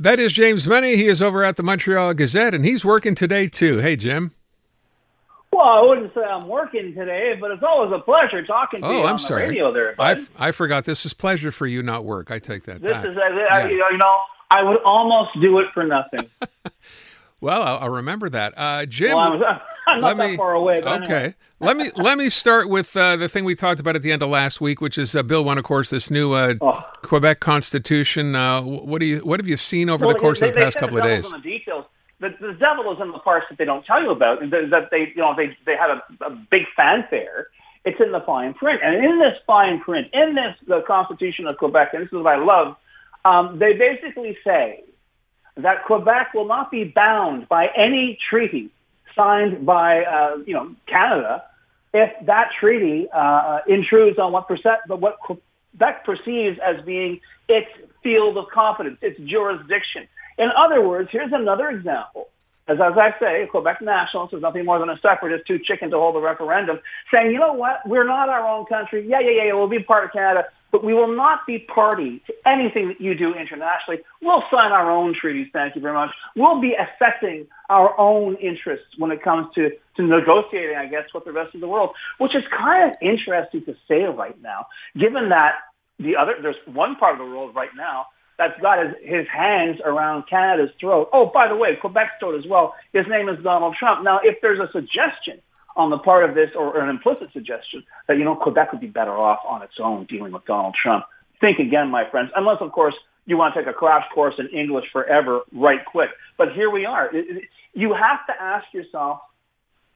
That is James Mennie. He is over at the Montreal Gazette, and he's working today, too. Hey, Jim. Well, I wouldn't say I'm working today, but it's always a pleasure talking to you on the radio there, bud. I forgot. This is pleasure for you, not work. I take that back. I would almost do it for nothing. Well, I'll remember that. Jim, I'm not that far away. But okay. Anyway. Let me start with the thing we talked about at the end of last week, which is Bill 1, of course, this new Quebec Constitution. What have you seen over the course of the past couple of days? The details. The devil is in the parts that they don't tell you about, and that they had a big fanfare. It's in the fine print, and in this fine print, the Constitution of Quebec, and this is what I love. They basically say that Quebec will not be bound by any treaty signed by Canada if that treaty intrudes on what Quebec perceives as being its field of competence, its jurisdiction. In other words, here's another example. As I say, Quebec nationalists is nothing more than a separatist too chicken to hold a referendum, saying, you know what, we're not our own country. Yeah, we'll be part of Canada, but we will not be party to anything that you do internationally. We'll sign our own treaties, thank you very much. We'll be affecting our own interests when it comes to negotiating, I guess, with the rest of the world, which is kind of interesting to say right now, given that there's one part of the world right now that's got his hands around Canada's throat. Oh, by the way, Quebec's throat as well. His name is Donald Trump. Now, if there's a suggestion on the part of this, or an implicit suggestion, that, Quebec would be better off on its own dealing with Donald Trump, think again, my friends, unless, of course, you want to take a crash course in English forever right quick. But here we are. You have to ask yourself,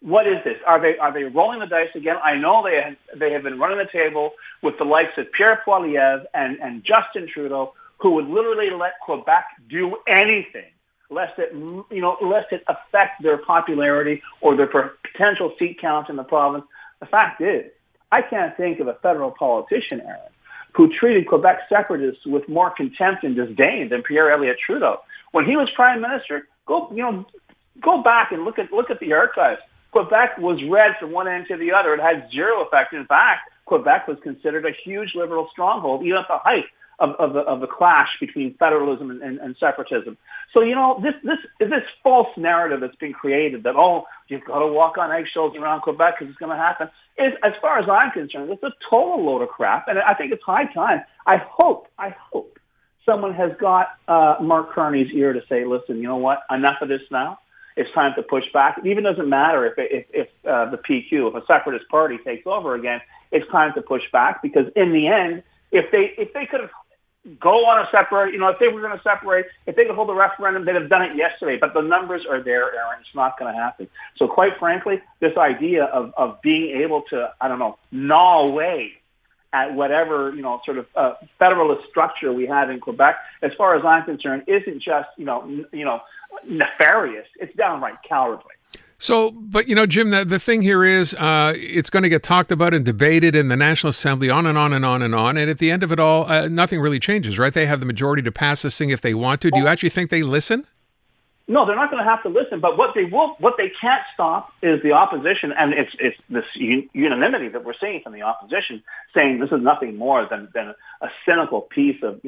what is this? Are they rolling the dice again? I know they have been running the table with the likes of Pierre Poilievre and Justin Trudeau, who would literally let Quebec do anything, lest it affect their popularity or their potential seat count in the province. The fact is, I can't think of a federal politician, Aaron, who treated Quebec separatists with more contempt and disdain than Pierre Elliott Trudeau. When he was prime minister, go back and look at the archives. Quebec was read from one end to the other. It had zero effect. In fact, Quebec was considered a huge liberal stronghold, even at the height of the clash between federalism and separatism. So, this false narrative that's been created that, you've got to walk on eggshells around Quebec because it's going to happen, is, as far as I'm concerned, it's a total load of crap. And I think it's high time. I hope someone has got Mark Carney's ear to say, listen, you know what, enough of this now. It's time to push back. It even doesn't matter if the PQ, if a separatist party takes over again, it's time to push back, because in the end, if they could have go on a separate, if they were going to separate, if they could hold a referendum, they'd have done it yesterday. But the numbers are there, Aaron. It's not going to happen. So quite frankly, this idea of being able to, gnaw away at whatever, federalist structure we have in Quebec, as far as I'm concerned, isn't just, nefarious. It's downright cowardly. So, but, Jim, the thing here is it's going to get talked about and debated in the National Assembly on and on and on and on. And at the end of it all, nothing really changes, right? They have the majority to pass this thing if they want to. Do you actually think they listen? No, they're not going to have to listen. But what they can't stop is the opposition. And it's this unanimity that we're seeing from the opposition saying this is nothing more than a cynical piece of,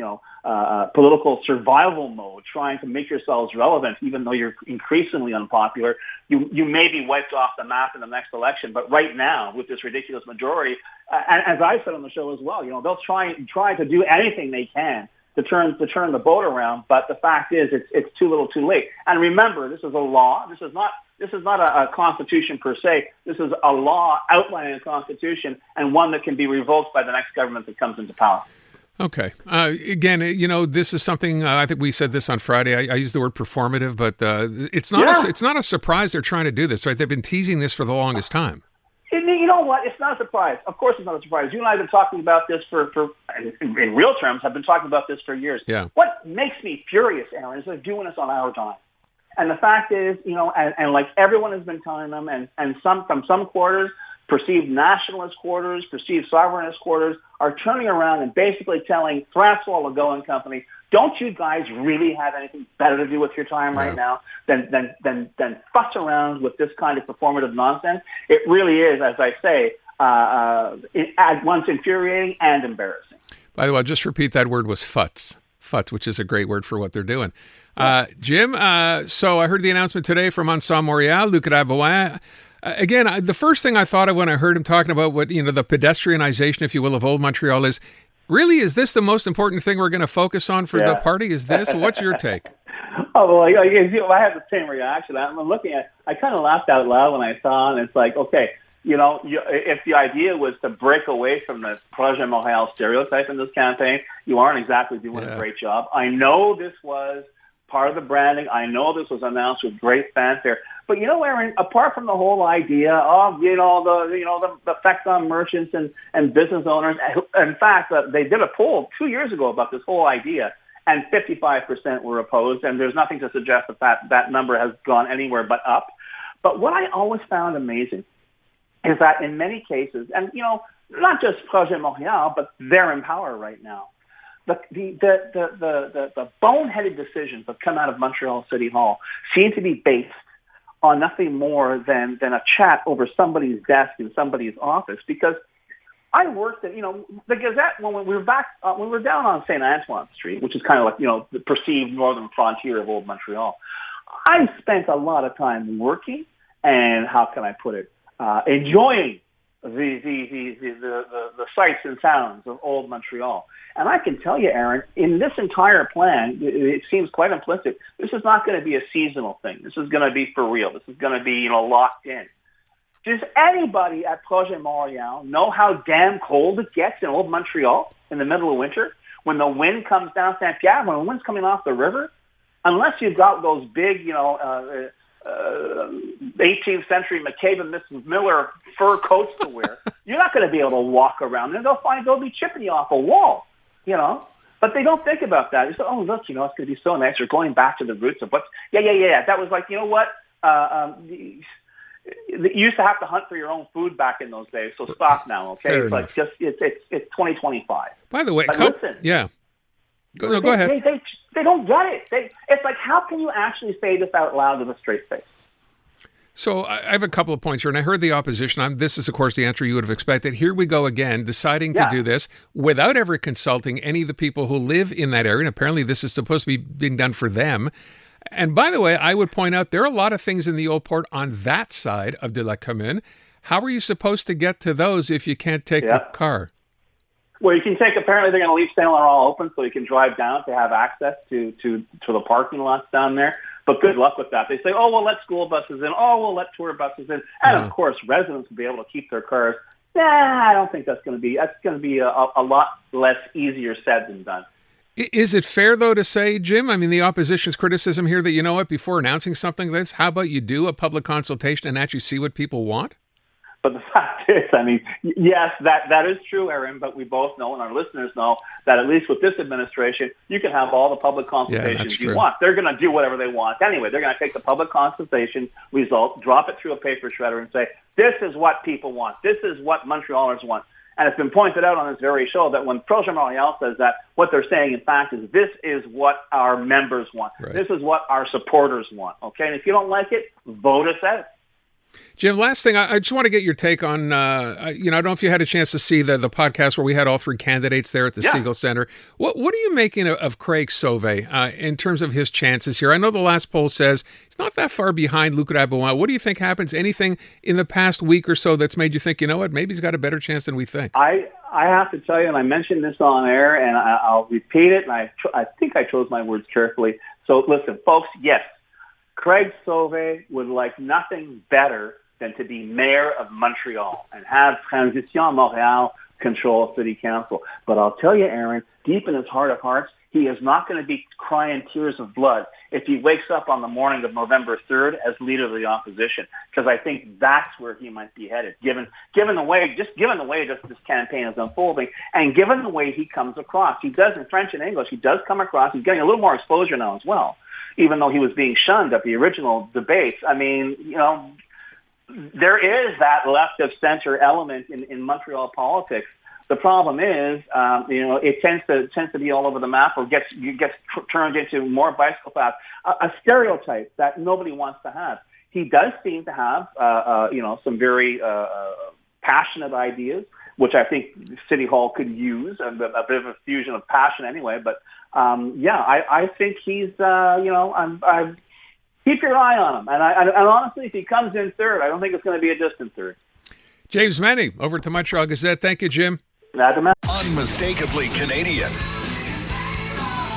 political survival mode, trying to make yourselves relevant, even though you're increasingly unpopular. You may be wiped off the map in the next election, but right now, with this ridiculous majority, and as I said on the show as well, they'll try to do anything they can to turn the boat around. But the fact is, it's too little, too late. And remember, this is a law. This is not a constitution per se. This is a law outlining a constitution, and one that can be revoked by the next government that comes into power. Okay. Again, this is something, I think we said this on Friday. I used the word performative, but it's not a surprise they're trying to do this, right? They've been teasing this for the longest time. You know what? It's not a surprise. Of course it's not a surprise. You and I have been talking about this in real terms, have been talking about this for years. Yeah. What makes me furious, Aaron, is they're doing this on our dime. And the fact is, and like everyone has been telling them, and from some quarters, perceived nationalist quarters, perceived sovereignist quarters, are turning around and basically telling Francois Legault and company, don't you guys really have anything better to do with your time right now than fuss around with this kind of performative nonsense? It really is, as I say, at once infuriating and embarrassing. By the way, I'll just repeat that word was futz. Futz, which is a great word for what they're doing. Jim, so I heard the announcement today from Montreal, Luc Rabouin. Again, the first thing I thought of when I heard him talking about what, the pedestrianization, if you will, of Old Montreal is, really, is this the most important thing we're going to focus on for the party? Is this? What's your take? Oh, well, I had the same reaction. I'm looking at, I kind of laughed out loud when I saw it, and it's like, okay, if the idea was to break away from the Projet Montreal stereotype in this campaign, you aren't exactly doing a great job. I know this was part of the branding. I know this was announced with great fanfare. But Aaron, apart from the whole idea of the effect on merchants and business owners, in fact, they did a poll 2 years ago about this whole idea, and 55% were opposed. And there's nothing to suggest that number has gone anywhere but up. But what I always found amazing is that in many cases, and not just Projet Montreal, but they're in power right now. The boneheaded decisions that come out of Montreal City Hall seem to be based on nothing more than a chat over somebody's desk in somebody's office. Because I worked at the Gazette when we were down on St. Antoine Street, which is kind of like the perceived northern frontier of Old Montreal. I spent a lot of time working and, how can I put it, enjoying the sights and sounds of Old Montreal. And I can tell you, Aaron, in this entire plan, it seems quite implicit. This is not going to be a seasonal thing. This is going to be for real. This is going to be, locked in. Does anybody at Projet Montreal know how damn cold it gets in Old Montreal in the middle of winter when the wind comes down St. Pierre, when the wind's coming off the river? Unless you've got those big, 18th century McCabe and Mrs. Miller fur coats to wear, you're not going to be able to walk around there. They'll be chipping you off a wall, But they don't think about that. They say, oh, look, it's going to be so nice. We're going back to the roots of what's, That was like, you used to have to hunt for your own food back in those days. So stop now, okay? Fair it's enough. Like it's 2025. By the way, listen. Yeah. Go ahead. They don't get it. It's like, how can you actually say this out loud with a straight face? So I have a couple of points here, and I heard the opposition. This is, of course, the answer you would have expected. Here we go again, deciding to do this without ever consulting any of the people who live in that area. And apparently this is supposed to be being done for them. And by the way, I would point out there are a lot of things in the Old Port on that side of de la Commune. How are you supposed to get to those if you can't take a car? Well, you can apparently they're going to leave Saint Laurent open so you can drive down to have access to the parking lots down there. But good luck with that. They say, oh, we'll let school buses in. Oh, we'll let tour buses in. And, of course, residents will be able to keep their cars. I don't think that's going to be a lot less easier said than done. Is it fair, though, to say, Jim, I mean, the opposition's criticism here that, before announcing something like this, how about you do a public consultation and actually see what people want? But the fact is, yes, that is true, Aaron, but we both know and our listeners know that at least with this administration, you can have all the public consultations you want. They're going to do whatever they want anyway. They're going to take the public consultation result, drop it through a paper shredder and say, this is what people want. This is what Montrealers want. And it's been pointed out on this very show that when Projet Montreal says that, what they're saying, in fact, is this is what our members want. Right. This is what our supporters want. Okay, and if you don't like it, vote us out. Jim, last thing, I just want to get your take on, I don't know if you had a chance to see the podcast where we had all three candidates there at the Siegel Center. What are you making of Craig Sauvé in terms of his chances here? I know the last poll says he's not that far behind Luc Rabouin. What do you think happens? Anything in the past week or so that's made you think, maybe he's got a better chance than we think? I have to tell you, and I mentioned this on air, and I'll repeat it, and I think I chose my words carefully. So listen, folks, yes, Craig Sauvé would like nothing better than to be mayor of Montreal and have Transition Montréal control city council. But I'll tell you, Aaron, deep in his heart of hearts, he is not going to be crying tears of blood if he wakes up on the morning of November 3rd as leader of the opposition, because I think that's where he might be headed, given the way this campaign is unfolding, and given the way he comes across. He does in French and English. He does come across. He's getting a little more exposure now as well, even though he was being shunned at the original debates. There is that left of center element in Montreal politics. The problem is, it tends to be all over the map, or gets turned into more bicycle paths, a stereotype that nobody wants to have. He does seem to have, some very passionate ideas. which I think City Hall could use, a bit of a fusion of passion anyway. But I think he's, keep your eye on him. And honestly, if he comes in third, I don't think it's going to be a distant third. James Mennie, over to Montreal Gazette. Thank you, Jim. Unmistakably Canadian.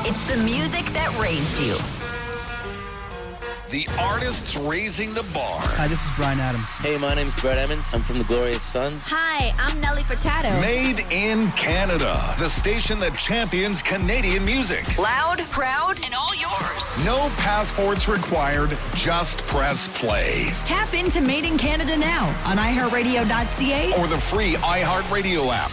It's the music that raised you. The artists raising the bar. Hi, this is Brian Adams. Hey, my name's Brett Emmons. I'm from the Glorious Sons. Hi, I'm Nelly Furtado. Made in Canada. The station that champions Canadian music. Loud, proud, and all yours. No passports required. Just press play. Tap into Made in Canada now on iHeartRadio.ca Or the free iHeartRadio app.